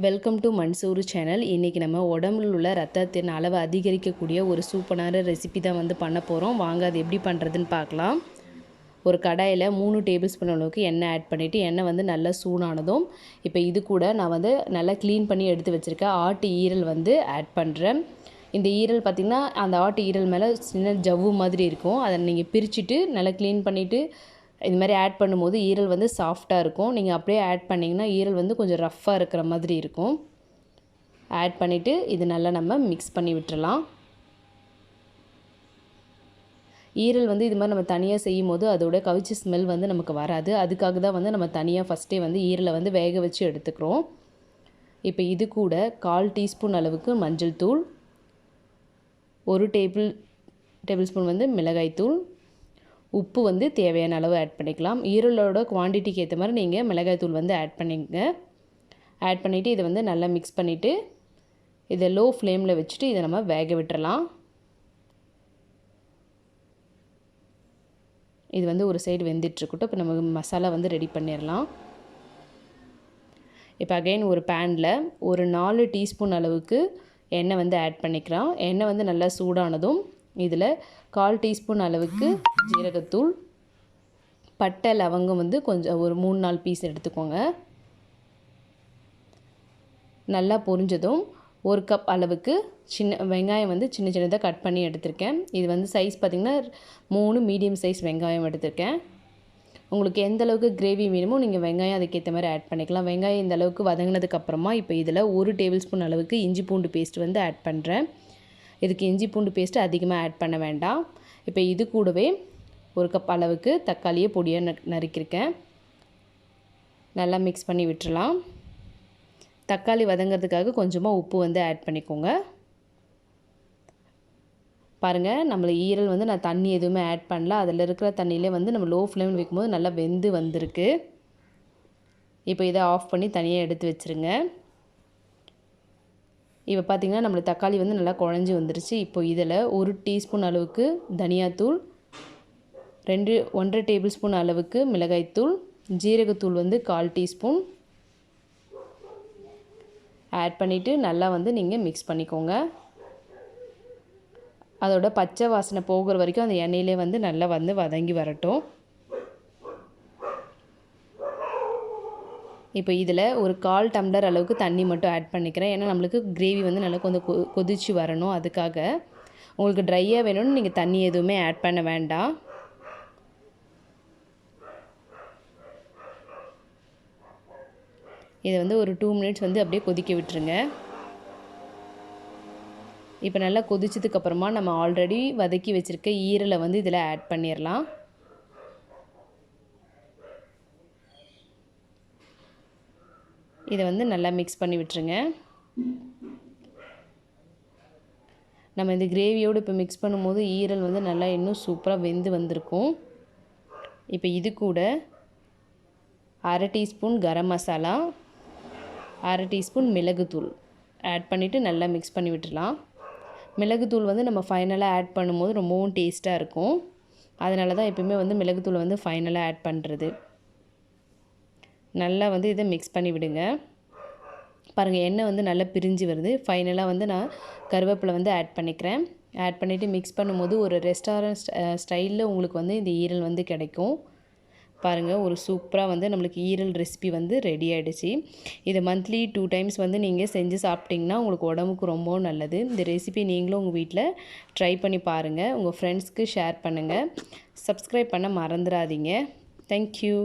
Welcome to Mansoor channel. இன்றைக்கி நம்ம உடம்புல உள்ள ரத்தத்தின் அளவை அதிகரிக்கக்கூடிய ஒரு சூப்பரான ரெசிபி தான் வந்து பண்ண போகிறோம். வாங்க அது எப்படி பண்ணுறதுன்னு பார்க்கலாம். ஒரு கடாயில் 3 டேபிள் ஸ்பூன் அளவுக்கு எண்ணெய் ஆட் பண்ணிவிட்டு எண்ணெய் வந்து நல்லா சூடானதும் இப்போ இது கூட நான் வந்து நல்லா க்ளீன் பண்ணி எடுத்து வச்சுருக்கேன் ஆட்டு ஈரல் வந்து ஆட் பண்ணுறேன். இந்த ஈரல் பார்த்திங்கன்னா அந்த ஆட்டு ஈரல் மேலே சின்ன ஜவ்வு மாதிரி இருக்கும். அதை நீங்கள் பிரிச்சுட்டு நல்லா க்ளீன் பண்ணிவிட்டு இது மாதிரி ஆட் பண்ணும்போது ஈரல் வந்து சாஃப்டாக இருக்கும். நீங்கள் அப்படியே ஆட் பண்ணிங்கன்னா ஈரல் வந்து கொஞ்சம் ரஃப்பாக இருக்கிற மாதிரி இருக்கும். ஆட் பண்ணிவிட்டு இது நல்லா நம்ம மிக்ஸ் பண்ணி விட்டுறலாம். ஈரல் வந்து இது மாதிரி நம்ம தனியாக செய்யும் போது அதோட கவிச்சி ஸ்மெல் வந்து நமக்கு வராது. அதுக்காக தான் வந்து நம்ம தனியாக ஃபஸ்ட்டே வந்து ஈரலை வந்து வேக வச்சு எடுத்துக்கிறோம். இப்போ இது கூட 1/4 டீஸ்பூன் அளவுக்கு மஞ்சள் தூள், 1 டேபிள் ஸ்பூன் வந்து மிளகாய் தூள், உப்பு வந்து தேவையான அளவு ஆட் பண்ணிக்கலாம். ஈரலோட குவான்டிட்டிக்கு ஏற்ற மாதிரி நீங்கள் மிளகாய் தூள் வந்து ஆட் பண்ணிங்க. ஆட் பண்ணிவிட்டு இதை வந்து நல்லா மிக்ஸ் பண்ணிவிட்டு இதை லோ ஃப்ளேமில் வச்சுட்டு இதை நம்ம வேக விட்டுறலாம். இது வந்து ஒரு சைடு வெந்துட்டுருக்கட்டும். இப்போ நம்ம மசாலா வந்து ரெடி பண்ணிடலாம். இப்போ அகைன் ஒரு பேனில் ஒரு 4 டீஸ்பூன் அளவுக்கு எண்ணெய் வந்து ஆட் பண்ணிக்கலாம். எண்ணெய் வந்து நல்லா சூடானதும் இதில் 1/4 டீஸ்பூன் அளவுக்கு ஜீரகத்தூள், பட்டை லவங்கம் வந்து கொஞ்சம் ஒரு 3-4 பீஸ் எடுத்துக்கோங்க. நல்லா பொரிஞ்சதும் 1 கப் அளவுக்கு வெங்காயம் வந்து சின்ன சின்னதாக கட் பண்ணி எடுத்திருக்கேன். இது வந்து சைஸ் பார்த்திங்கன்னா 3 மீடியம் சைஸ் வெங்காயம் எடுத்திருக்கேன். உங்களுக்கு எந்த அளவுக்கு கிரேவி வேணுமோ நீங்கள் வெங்காயம் அதுக்கேற்ற மாதிரி ஆட் பண்ணிக்கலாம். வெங்காயம் இந்த அளவுக்கு வதங்கினதுக்கப்புறமா இப்போ இதில் 1 டேபிள் ஸ்பூன் அளவுக்கு இஞ்சி பூண்டு பேஸ்ட் வந்து ஆட் பண்ணுறேன். இதுக்கு இஞ்சி பூண்டு பேஸ்ட்டு அதிகமாக ஆட் பண்ண வேண்டாம். இப்போ இது கூடவே 1 கப் அளவுக்கு தக்காளியை பொடியாக நறுக்கியிருக்கேன். நல்லா மிக்ஸ் பண்ணி விட்டுறலாம். தக்காளி வதங்கிறதுக்காக கொஞ்சமாக உப்பு வந்து ஆட் பண்ணிக்கோங்க. பாருங்கள், நம்மள ஈரல் வந்து நான் தண்ணி எதுவுமே ஆட் பண்ணல. அதில் இருக்கிற தண்ணியிலே வந்து நம்ம லோ ஃப்ளேமில் வைக்கும்போது நல்லா வெந்து வந்திருக்கு. இப்போ இதை ஆஃப் பண்ணி தனியாக எடுத்து வச்சுருங்க. இப்போ பார்த்திங்கன்னா நம்மளுக்கு தக்காளி வந்து நல்லா குழஞ்சி வந்துருச்சு. இப்போ இதில் 1 டீஸ்பூன் அளவுக்கு தனியாத்தூள், 1/2 டேபிள் ஸ்பூன் அளவுக்கு மிளகாய்த்தூள், ஜீரகத்தூள் வந்து 1/4 டீஸ்பூன் ஆட் பண்ணிவிட்டு நல்லா வந்து நீங்கள் மிக்ஸ் பண்ணிக்கோங்க. அதோட பச்சை வாசனை போகிற வரைக்கும் அந்த எண்ணெயிலே வந்து நல்லா வந்து வதங்கி வரட்டும். இப்போ இதில் ஒரு 1/4 டம்ளர் அளவுக்கு தண்ணி மட்டும் ஆட் பண்ணிக்கிறேன். ஏன்னா நம்மளுக்கு கிரேவி வந்து நல்லா கொஞ்சம் கொதிச்சு வரணும். அதுக்காக உங்களுக்கு ட்ரையாக வேணும்னு நீங்கள் தண்ணி எதுவுமே ஆட் பண்ண வேண்டாம். இதை வந்து ஒரு 2 மினிட்ஸ் வந்து அப்படியே கொதிக்க விட்டுருங்க. இப்போ நல்லா கொதிச்சதுக்கப்புறமா நம்ம ஆல்ரெடி வதக்கி வச்சுருக்க ஈரலை வந்து இதில் ஆட் பண்ணிடலாம். இதை வந்து நல்லா மிக்ஸ் பண்ணி விட்டுருங்க. நம்ம இந்த கிரேவியோடு இப்போ மிக்ஸ் பண்ணும்போது ஈரல் வந்து நல்லா இன்னும் சூப்பராக வெந்து வந்திருக்கும். இப்போ இது கூட 1/2 டீஸ்பூன் கரம் மசாலா, 1/2 டீஸ்பூன் மிளகுத்தூள் ஆட் பண்ணிவிட்டு நல்லா மிக்ஸ் பண்ணி விட்டுடலாம். மிளகுத்தூள் வந்து நம்ம ஃபைனலாக ஆட் பண்ணும்போது ரொம்பவும் டேஸ்ட்டாக இருக்கும். அதனால தான் எப்பவுமே வந்து மிளகுத்தூளை வந்து ஃபைனலாக ஆட் பண்ணுறது. நல்லா வந்து இதை மிக்ஸ் பண்ணி விடுங்க. பாருங்கள், எண்ணெய் வந்து நல்லா பிரிஞ்சு வருது. ஃபைனலாக வந்து நான் கருவேப்பிலை வந்து ஆட் பண்ணிக்கிறேன். ஆட் பண்ணிவிட்டு மிக்ஸ் பண்ணும்போது ஒரு ரெஸ்டாரண்ட் ஸ்டைலில் உங்களுக்கு வந்து இந்த ஈரல் வந்து கிடைக்கும். பாருங்கள், ஒரு சூப்பராக வந்து நம்மளுக்கு ஈரல் ரெசிபி வந்து ரெடி ஆகிடுச்சு. இதை மந்த்லி 2 டைம்ஸ் வந்து நீங்கள் செஞ்சு சாப்பிட்டிங்கன்னா உங்களுக்கு உடம்புக்கு ரொம்பவும் நல்லது. இந்த ரெசிபி நீங்களும் உங்கள் வீட்டில் ட்ரை பண்ணி பாருங்கள். உங்கள் ஃப்ரெண்ட்ஸ்க்கு ஷேர் பண்ணுங்கள். சப்ஸ்கிரைப் பண்ண மறந்துடாதீங்க. தேங்க்யூ.